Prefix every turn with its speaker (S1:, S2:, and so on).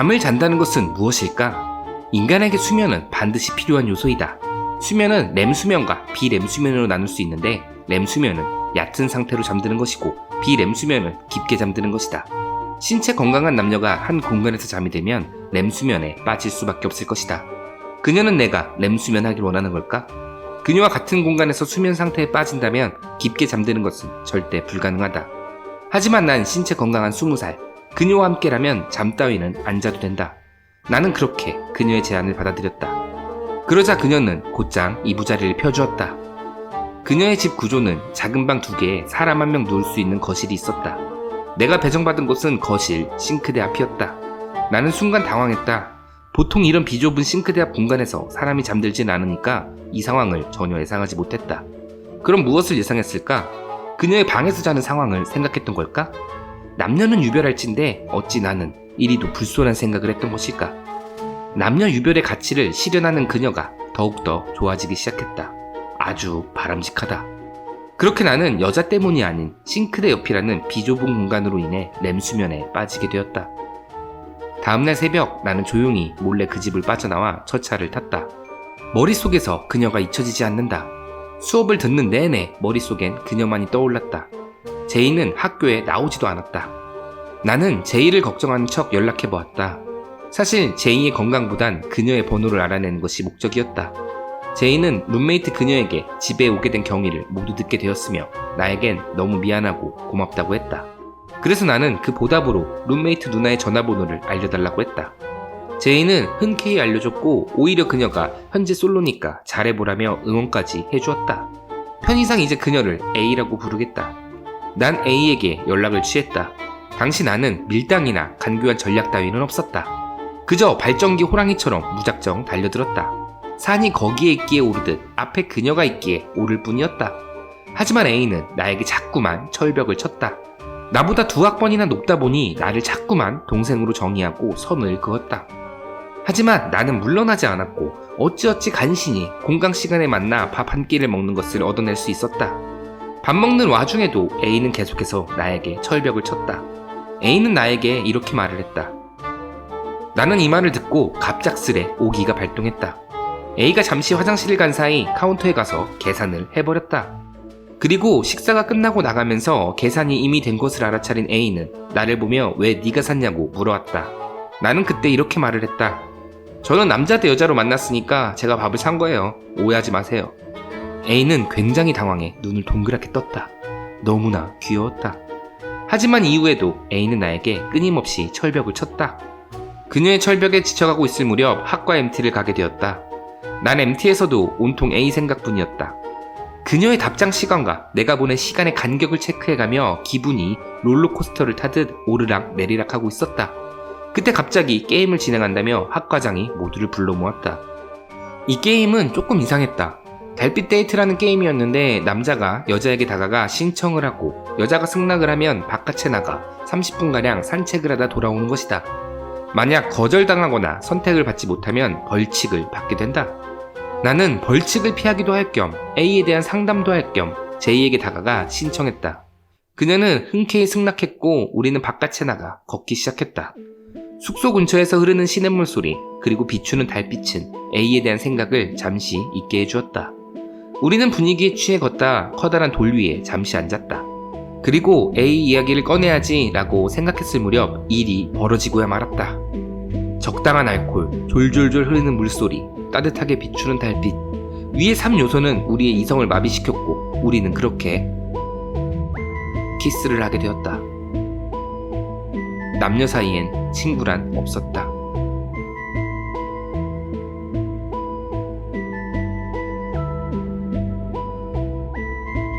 S1: 잠을 잔다는 것은 무엇일까? 인간에게 수면은 반드시 필요한 요소이다. 수면은 렘수면과 비렘수면으로 나눌 수 있는데, 렘수면은 얕은 상태로 잠드는 것이고 비렘수면은 깊게 잠드는 것이다. 신체 건강한 남녀가 한 공간에서 잠이 들면 렘수면에 빠질 수밖에 없을 것이다. 그녀는 내가 렘수면 하길 원하는 걸까? 그녀와 같은 공간에서 수면 상태에 빠진다면 깊게 잠드는 것은 절대 불가능하다. 하지만 난 신체 건강한 20살, 그녀와 함께라면 잠 따위는 안 자도 된다. 나는 그렇게 그녀의 제안을 받아들였다. 그러자 그녀는 곧장 이부자리를 펴주었다. 그녀의 집 구조는 작은 방 2개에 사람 1명 누울 수 있는 거실이 있었다. 내가 배정받은 곳은 거실, 싱크대 앞이었다. 나는 순간 당황했다. 보통 이런 비좁은 싱크대 앞 공간에서 사람이 잠들진 않으니까 이 상황을 전혀 예상하지 못했다. 그럼 무엇을 예상했을까? 그녀의 방에서 자는 상황을 생각했던 걸까? 남녀는 유별할진데 어찌 나는 이리도 불손한 생각을 했던 것일까? 남녀 유별의 가치를 실현하는 그녀가 더욱더 좋아지기 시작했다. 아주 바람직하다. 그렇게 나는 여자 때문이 아닌 싱크대 옆이라는 비좁은 공간으로 인해 렘수면에 빠지게 되었다. 다음날 새벽 나는 조용히 몰래 그 집을 빠져나와 첫차를 탔다. 머릿속에서 그녀가 잊혀지지 않는다. 수업을 듣는 내내 머릿속엔 그녀만이 떠올랐다. 제이는 학교에 나오지도 않았다. 나는 제이를 걱정하는 척 연락해보았다. 사실 제이의 건강보단 그녀의 번호를 알아내는 것이 목적이었다. 제이는 룸메이트 그녀에게 집에 오게 된 경위를 모두 듣게 되었으며 나에겐 너무 미안하고 고맙다고 했다. 그래서 나는 그 보답으로 룸메이트 누나의 전화번호를 알려달라고 했다. 제이는 흔쾌히 알려줬고 오히려 그녀가 현재 솔로니까 잘해보라며 응원까지 해주었다. 편의상 이제 그녀를 A라고 부르겠다. 난 A에게 연락을 취했다. 당시 나는 밀당이나 간교한 전략 따위는 없었다. 그저 발전기 호랑이처럼 무작정 달려들었다. 산이 거기에 있기에 오르듯 앞에 그녀가 있기에 오를 뿐이었다. 하지만 A는 나에게 자꾸만 철벽을 쳤다. 나보다 2학번이나 높다 보니 나를 자꾸만 동생으로 정의하고 선을 그었다. 하지만 나는 물러나지 않았고 어찌어찌 간신히 공강 시간에 만나 밥 한 끼를 먹는 것을 얻어낼 수 있었다. 밥 먹는 와중에도 A는 계속해서 나에게 철벽을 쳤다. A는 나에게 이렇게 말을 했다. 나는 이 말을 듣고 갑작스레 오기가 발동했다. A가 잠시 화장실을 간 사이 카운터에 가서 계산을 해버렸다. 그리고 식사가 끝나고 나가면서 계산이 이미 된 것을 알아차린 A는 나를 보며 왜 네가 샀냐고 물어왔다. 나는 그때 이렇게 말을 했다. 저는 남자 대 여자로 만났으니까 제가 밥을 산 거예요. 오해하지 마세요. A는 굉장히 당황해 눈을 동그랗게 떴다. 너무나 귀여웠다. 하지만 이후에도 A는 나에게 끊임없이 철벽을 쳤다. 그녀의 철벽에 지쳐가고 있을 무렵 학과 MT를 가게 되었다. 난 MT에서도 온통 A 생각뿐이었다. 그녀의 답장 시간과 내가 보낸 시간의 간격을 체크해가며 기분이 롤러코스터를 타듯 오르락 내리락 하고 있었다. 그때 갑자기 게임을 진행한다며 학과장이 모두를 불러 모았다. 이 게임은 조금 이상했다. 달빛 데이트라는 게임이었는데 남자가 여자에게 다가가 신청을 하고 여자가 승낙을 하면 바깥에 나가 30분가량 산책을 하다 돌아오는 것이다. 만약 거절당하거나 선택을 받지 못하면 벌칙을 받게 된다. 나는 벌칙을 피하기도 할 겸 A에 대한 상담도 할 겸 J에게 다가가 신청했다. 그녀는 흔쾌히 승낙했고 우리는 바깥에 나가 걷기 시작했다. 숙소 근처에서 흐르는 시냇물 소리 그리고 비추는 달빛은 A에 대한 생각을 잠시 잊게 해주었다. 우리는 분위기에 취해 걷다 커다란 돌 위에 잠시 앉았다. 그리고 A 이야기를 꺼내야지 라고 생각했을 무렵 일이 벌어지고야 말았다. 적당한 알코올, 졸졸졸 흐르는 물소리, 따뜻하게 비추는 달빛, 위의 3요소는 우리의 이성을 마비시켰고 우리는 그렇게 키스를 하게 되었다. 남녀 사이엔 친구란 없었다.